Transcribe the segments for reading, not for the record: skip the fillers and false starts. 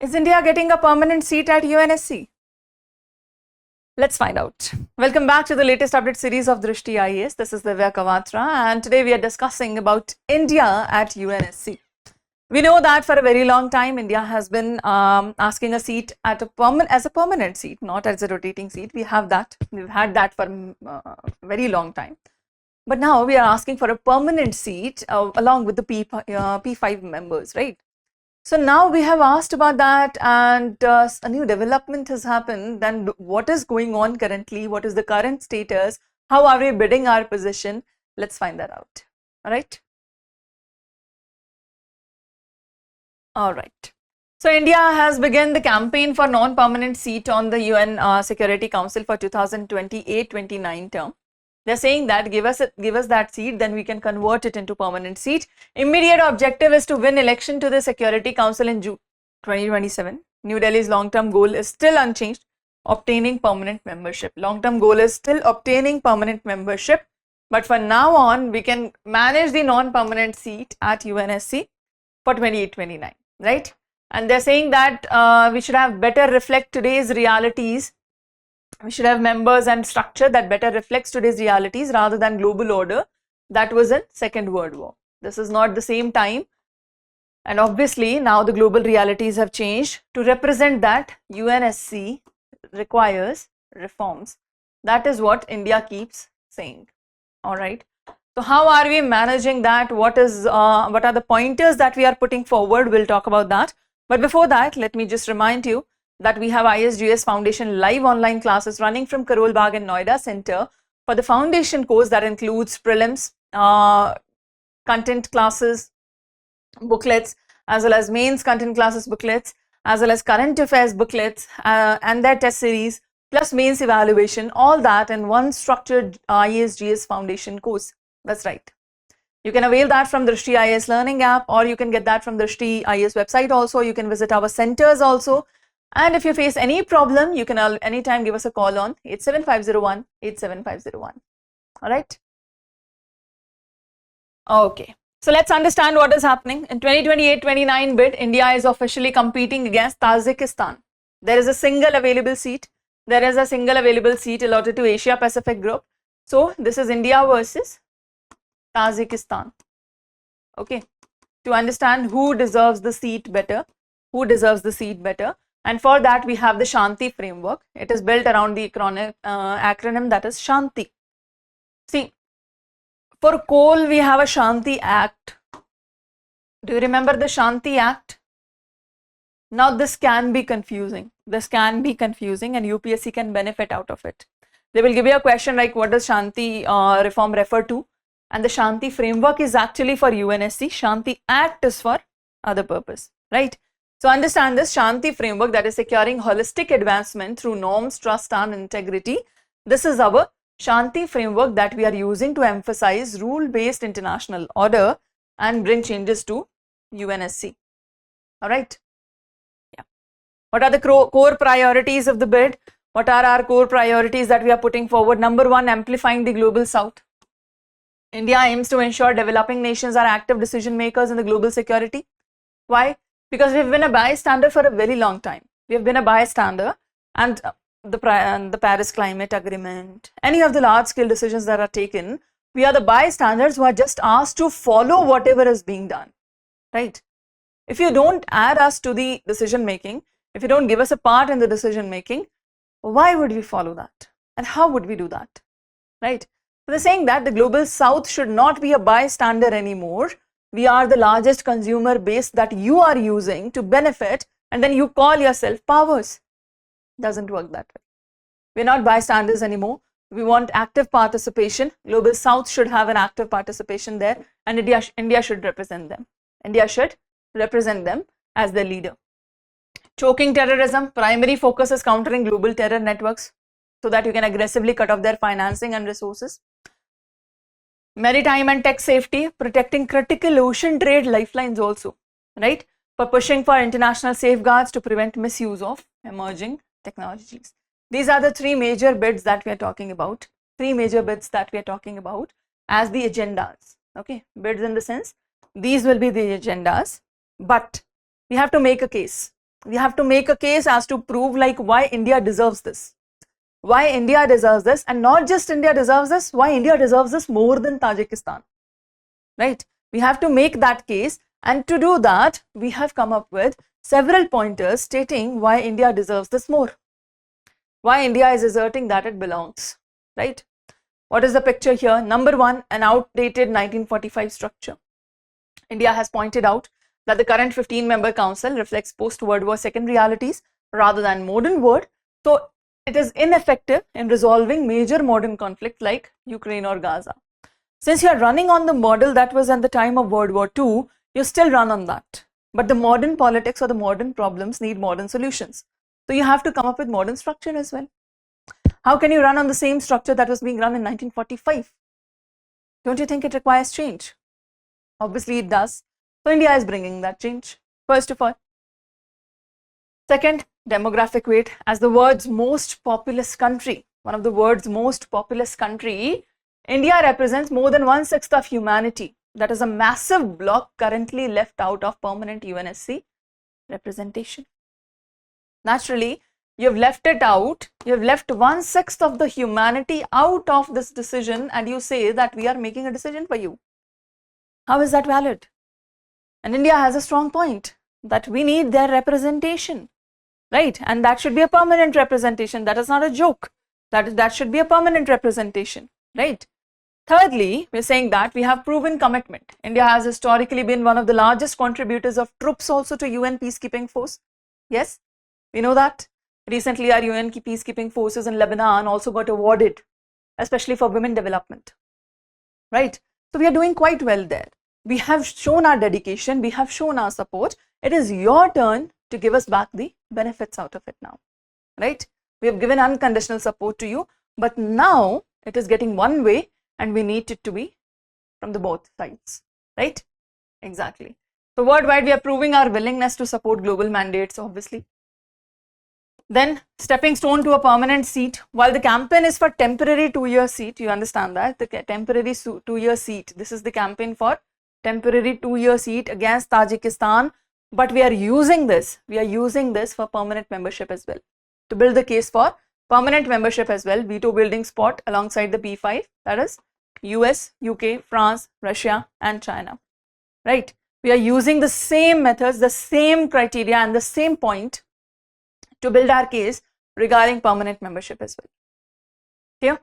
Is India getting a permanent seat at UNSC? Let's find out. Welcome back to the latest update series of Drishti IAS. This is Divya Kawatra, and today we are discussing about India at UNSC. We know that for a very long time, India has been asking a seat at as a permanent seat, not as a rotating seat. We have that. We've had that for a very long time. But now we are asking for a permanent seat along with the P5 members, right? So now we have asked about that, and a new development has happened. Then what is going on currently? What is the current status? How are we bidding our position? Let's find that out. All right. All right. So India has begun the campaign for non-permanent seat on the UN Security Council for 2028-29 term. They're saying that give us that seat, then we can convert it into permanent seat. Immediate objective is to win election to the Security Council in June 2027. New Delhi's long-term goal is still unchanged, obtaining permanent membership. Long-term goal is still obtaining permanent membership, but for now on, we can manage the non-permanent seat at UNSC for 28-29, right? And they're saying that we should have better reflect today's realities. We should have members and structure that better reflects today's realities rather than global order that was in Second World War. This is not the same time, and obviously now the global realities have changed. To represent that, UNSC requires reforms. That is what India keeps saying. All right. So how are we managing that? What are the pointers that we are putting forward? We'll talk about that. But before that, let me just remind you that we have ISGS Foundation live online classes running from Karol Bagh and Noida Center for the foundation course that includes prelims, content classes, booklets, as well as mains content classes booklets, as well as current affairs booklets and their test series, plus mains evaluation, all that in one structured ISGS Foundation course. That's right. You can avail that from Drishti IAS learning app, or you can get that from Drishti IAS website also. You can visit our centers also. And if you face any problem, you can anytime give us a call on 87501 87501. All right. Okay. So let's understand what is happening. In 2028-29 bid, India is officially competing against Tajikistan. There is a single available seat. There is a single available seat allotted to Asia Pacific group. So this is India versus Tajikistan. Okay. To understand who deserves the seat better, and for that we have the Shanti framework. It is built around the acronym that is Shanti. See, for coal we have a Shanti Act. Do you remember the Shanti Act? Now this can be confusing. and UPSC can benefit out of it. They will give you a question like, what does Shanti reform refer to? And the Shanti framework is actually for UNSC. Shanti Act is for other purpose, right? So understand this Shanti framework, that is securing holistic advancement through norms, trust and integrity. This is our Shanti framework that we are using to emphasize rule-based international order and bring changes to UNSC. All right. Yeah. What are the core priorities of the bid? What are our core priorities that we are putting forward? Number one, amplifying the global south. India aims to ensure developing nations are active decision makers in the global security. Why? Because we've been a bystander for a very long time. We've been a bystander, and the Paris Climate Agreement, any of the large-scale decisions that are taken, we are the bystanders who are just asked to follow whatever is being done, right? If you don't add us to the decision making, if you don't give us a part in the decision making, why would we follow that? And how would we do that, right? So they're saying that the global south should not be a bystander anymore. We are the largest consumer base that you are using to benefit, and then you call yourself powers. Doesn't work that way. We're not bystanders anymore. We want active participation. Global South should have an active participation there, and India should represent them. India should represent them as the leader. Choking terrorism, primary focus is countering global terror networks so that you can aggressively cut off their financing and resources. Maritime and tech safety, protecting critical ocean trade lifelines also, right? For pushing for international safeguards to prevent misuse of emerging technologies. These are the three major bids that we are talking about. As the agendas. Okay, bids in the sense, these will be the agendas, but we have to make a case. We have to make a case as to prove like why India deserves this. Why India deserves this, and not just India deserves this, why India deserves this more than Tajikistan, right? We have to make that case, and to do that, we have come up with several pointers stating why India deserves this more, why India is asserting that it belongs, right? What is the picture here? Number one, an outdated 1945 structure. India has pointed out that the current 15-member council reflects post-World War II realities rather than modern world. So it is ineffective in resolving major modern conflicts like Ukraine or Gaza. Since you are running on the model that was at the time of World War II, you still run on that. But the modern politics or the modern problems need modern solutions. So you have to come up with modern structure as well. How can you run on the same structure that was being run in 1945? Don't you think it requires change? Obviously it does. So India is bringing that change, first of all. Second, demographic weight. As the world's most populous country, one of the world's most populous country, India represents more than 1/6 of humanity. That is a massive block currently left out of permanent UNSC representation. Naturally, you've left it out, you've left 1/6 of the humanity out of this decision, and you say that we are making a decision for you. How is that valid? And India has a strong point that we need their representation, right? And that should be a permanent representation. That is not a joke. That should be a permanent representation, right? Thirdly, we're saying that we have proven commitment. India has historically been one of the largest contributors of troops also to UN peacekeeping force. Yes, we know that. Recently, our UN peacekeeping forces in Lebanon also got awarded, especially for women development, right? So we are doing quite well there. We have shown our dedication, we have shown our support. It is your turn to give us back the benefits out of it now, right? We have given unconditional support to you, but now it is getting one way and we need it to be from the both sides, right? Exactly. So worldwide, we are proving our willingness to support global mandates, obviously. Then stepping stone to a permanent seat. While the campaign is for temporary 2-year seat, you understand that, the temporary 2-year seat, this is the campaign for temporary 2-year seat against Tajikistan, but we are using this for permanent membership as well, to build the case for permanent membership as well, veto building spot alongside the P5, that is US, UK, France, Russia and China, right? We are using the same methods, the same criteria and the same point to build our case regarding permanent membership as well. Clear?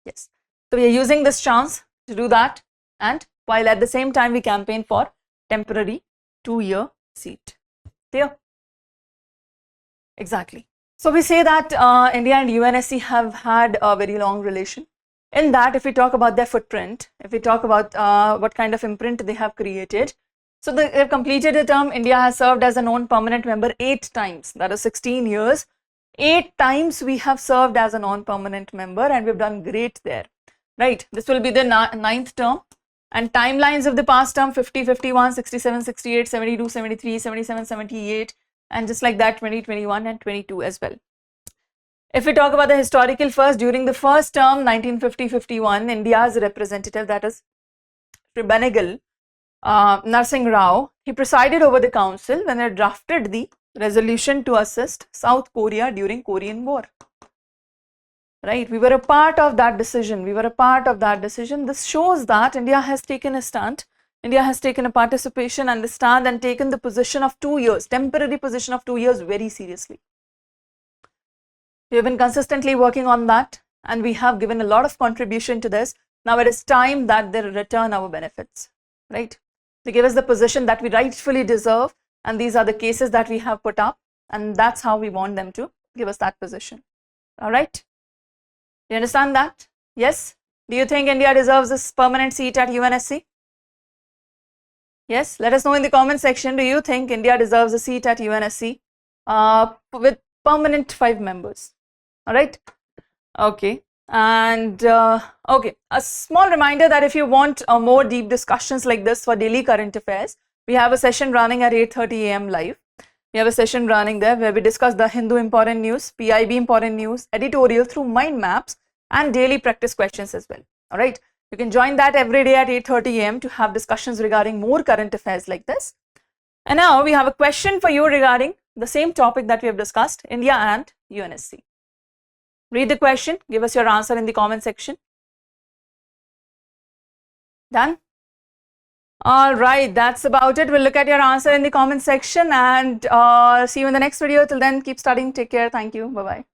Yes. So we are using this chance to do that, and while at the same time we campaign for temporary 2-year seat. Clear? Exactly. So we say that India and UNSC have had a very long relation. In that, if we talk about their footprint, if we talk about what kind of imprint they have created, so they have completed a term. India has served as a non-permanent member 8 times, that is 16 years. 8 times we have served as a non-permanent member and we've done great there, right? This will be the 9th term, and timelines of the past term 50, 51, 67, 68, 72, 73, 77, 78, and just like that 2021 and 22 as well. If we talk about the historical first, during the first term 1950-51, India's representative, that is Sri Benegal Narsingh Rao, he presided over the council when they drafted the resolution to assist South Korea during Korean War, right? We were a part of that decision. This shows that India has taken a stand. India has taken a participation and the stand and taken the position of 2 years, temporary position of 2 years very seriously. We have been consistently working on that and we have given a lot of contribution to this. Now it is time that they return our benefits, right? They give us the position that we rightfully deserve, and these are the cases that we have put up, and that's how we want them to give us that position. All right? You understand that? Yes? Do you think India deserves this permanent seat at UNSC? Yes? Let us know in the comment section. Do you think India deserves a seat at UNSC with permanent 5 members? All right? Okay. And okay, a small reminder that if you want more deep discussions like this for daily current affairs, we have a session running at 8:30 AM live. We have a session running there where we discuss the Hindu important news, PIB important news, editorial through mind maps and daily practice questions as well. All right, you can join that every day at 8:30 AM to have discussions regarding more current affairs like this. And now we have a question for you regarding the same topic that we have discussed, India and UNSC. Read the question, give us your answer in the comment section. Done? All right, that's about it. We'll look at your answer in the comment section and see you in the next video. Till then, keep studying. Take care. Thank you. Bye-bye.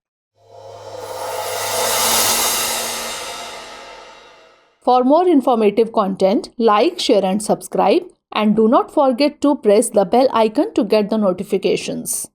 For more informative content, like, share and subscribe, and do not forget to press the bell icon to get the notifications.